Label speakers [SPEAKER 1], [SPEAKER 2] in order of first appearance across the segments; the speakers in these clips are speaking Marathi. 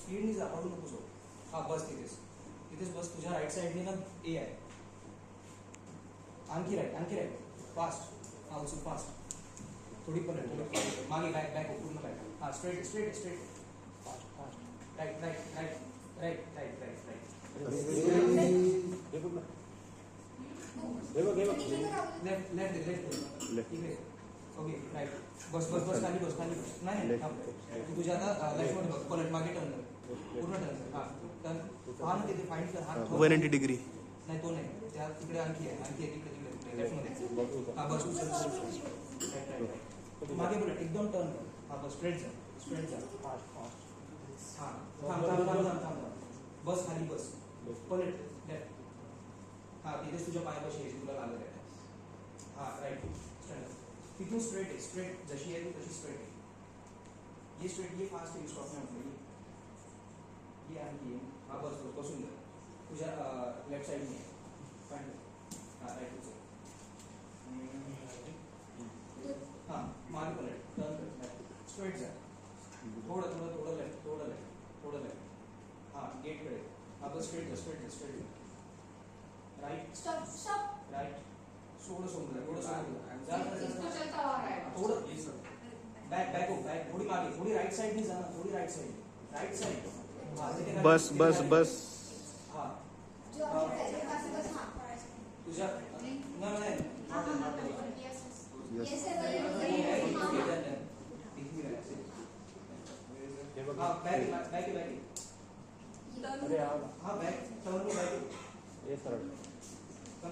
[SPEAKER 1] स्पीडनी जा, हळू नको जाऊ. हा बस तिथेच बस. तुझ्या राईट साईडने ना ए आहे. आणखी राईट फास्ट. हा उचल फास्ट. थोडी पण मागे बॅक पूर्ण बॅक. हा straight fast. Right. Left. Okay right. बस खाली बस. नाही तुझ्या आता लेफ्ट मध्ये बघ. पलट मागे टर्न कर. पूर्ण टर्न कर. हा टर्न. हा ना तिथे फाईंड कर. हा
[SPEAKER 2] 180 डिग्री.
[SPEAKER 1] नाही तो नाही. त्या तिकडे आणखी आहे तिकडे लेफ्ट मध्ये. हा बस उचल. राईट. मागे पलट एकदम टर्न कर. हा बस स्ट्रेट जा. फास्ट. हा थांब. बस खाली बस. पलट लेफ्ट. हा तिथेच तुझ्या पायापाशी आहे. तुला लागत आहे. हा राईट. तिथून स्ट्रेट जशी आहे तशी स्ट्रेट आहे. ये स्ट्रेट ये फास्ट आहे. स्टॉप नाही म्हटलं. ये आणखी ये. हा बस बसून जा. तुझ्या लेफ्ट साईडने फाईंड. हा राईट उचल. हा मागे पलट टर्न कर. स्ट्रेट जा. थोडं लेफ्ट. हा गेटकडे. हा बस स्ट्रेट जा. राईट.
[SPEAKER 3] स्टॉप.
[SPEAKER 1] राईट. थोडं समोर जा.
[SPEAKER 3] इसको चलता आ रहा है.
[SPEAKER 1] थोडं बॅक थोडी मागे. थोडी राईट साईडने जा ना. थोडी राईट साईड. हा
[SPEAKER 2] बस.
[SPEAKER 1] हा
[SPEAKER 3] जो आपके पास है बस. हाँ
[SPEAKER 1] तुझ्या नाही
[SPEAKER 3] यस है.
[SPEAKER 1] हा बॅक. हा बॅक टर्न.
[SPEAKER 4] ये सरळ.
[SPEAKER 1] कम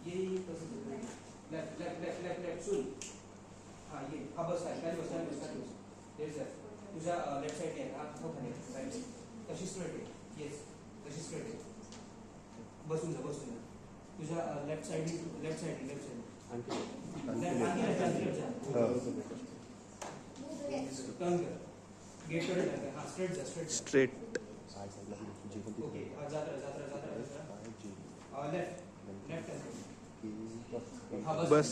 [SPEAKER 1] ये कसं लेफ्ट सुन. हा ये. हा बस खाली बस. तेच आहे. तुझ्या लेफ्ट साईडने आहे. हा खाली राईट. तशी स्ट्रेट आहे. येस तशी स्ट्रेट आहे. बसून जा. तुझ्या लेफ्ट साईड.
[SPEAKER 4] आणखी
[SPEAKER 1] टर्न कर. गेटकडे टर्न कर. हा स्ट्रेट जा.
[SPEAKER 2] स्ट्रेट.
[SPEAKER 1] ओके. जात्रा. लेफ्ट हा
[SPEAKER 2] बस.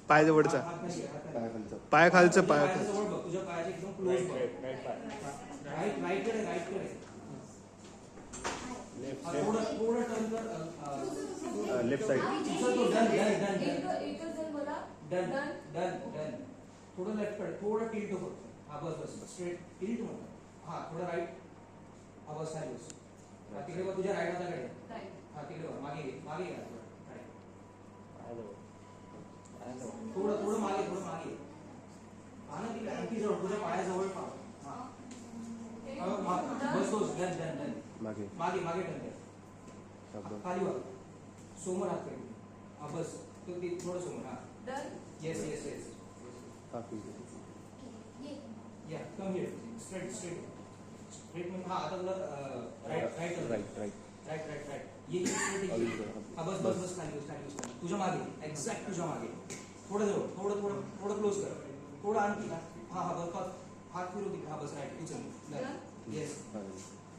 [SPEAKER 2] पाय जवळचा.
[SPEAKER 4] पाय खालचा.
[SPEAKER 2] पाय
[SPEAKER 1] जवळ बघ. तुझ्या पायाच्या एकदम क्लोज बघ. राईटकडे थोडं टर्न कर.
[SPEAKER 4] Left side.
[SPEAKER 1] डन. थोडं लेफ्ट कडे. थोडं टिल्ट हो. हा बस स्ट्रेट टिल्ट हो. हा थोडं राईट. हा बस खाली बस. तिकडे बघ. तुझ्या राईट हाताकडे. हा तिकडे बघ. मागे थोडं मागे. हा ना तिकडे आणखी जवळ. तुझ्या पायाजवळ पाव. बस. डन. मागे टर्न कर. खाली बघ. समोर हात कर. हा बस. थोडं समोर. हा येस. या कम हियर. स्ट्रेट म्हणजे. हा आता तुला राईट. ये स्ट्रेट. हा बस खाली बस. तुझ्या मागे. एक्झॅक्ट तुझ्या मागे. थोडं जवळ. थोडं क्लोज कर. थोडं आणखी. हा बस. हात फिरव तिकडे. हा बस राईट. उचल. येस.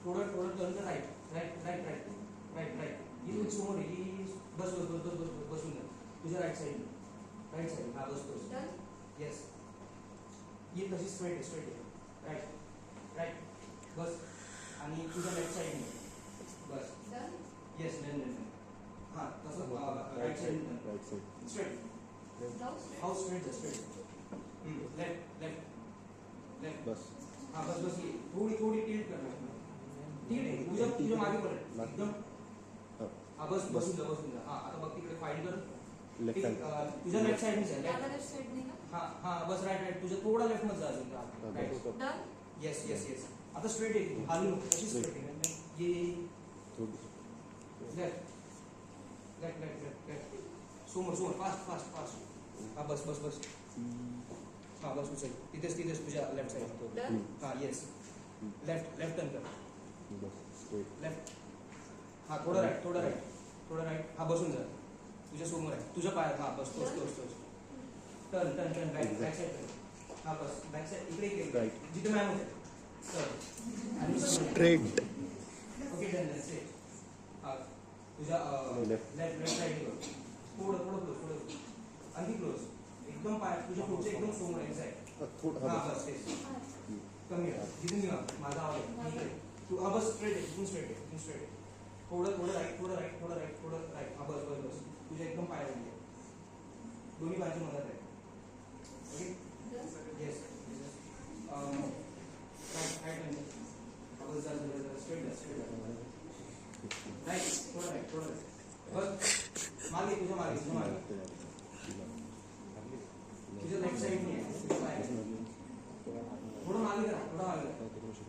[SPEAKER 1] थोडं टर्न कर. राईट. ये समोर. बस बसून जा. तुझ्या राईट साईड. हा बस. येस. ये तशी स्ट्रेट आहे. राईट. बस. आणि तुझ्या लेफ्ट साईडने बस. येस. डन. हा तसं right side. Straight. How straight. Left.
[SPEAKER 4] बस.
[SPEAKER 1] हा बस. ये थोडी टिल्ट कर. ठीक आहे. तुझ्या मागे पलट एकदम. हा बस. बसून जा. हा आता बघ तिकडे फाईंड कर. तुझ्या लेफ्ट साईडने हा बस. राईट. तुझ्या थोडा लेफ्ट मध्ये जा अजून. राईट. येस. आता स्ट्रेट आहे. हालू नको. तशी स्ट्रेट आहे. ये लेफ्ट. समोर. फास्ट. हा बस. हा बस उचल. तिथेच तुझ्या लेफ्ट साईड. हा येस. लेफ्ट टर्न कर. लेफ्ट. हा थोडं राईट. हा बसून जा. तुझ्या समोर आहे. तुझ्या पायात. हा बस. तोच. Turn back side. हा बस बॅक साईड. इकडे जिथे मॅम होते.
[SPEAKER 2] स्ट्रेट.
[SPEAKER 1] Okay done. हा तुझ्या लेफ्ट साईड. थोडं क्लोज. आणखी क्लोज. एकदम पाय तुझ्या पुढचे एकदम समोर आहे. हा बस. कमी आहे जिथून घ्या माझा आवाज आहे इकडे तू हा बस स्ट्रेट आहे इथून स्ट्रेट आहे इथून स्ट्रेट आहे थोडं थोडं राईट थोडं राईट थोडं राईट थोडं राईट हा बस बस बस तुझ्या एकदम पाय लागले दोन्ही बाजू मदत आहे ओके येस राईट राईट हा बस जरा स्ट्रेट आहे स्ट्रेट आहे राईट थोडं राईट बस मागे तुझ्या मागे तुझ्या लेफ्ट साईडने आहे थोडं मागे करा थोडं मागे करा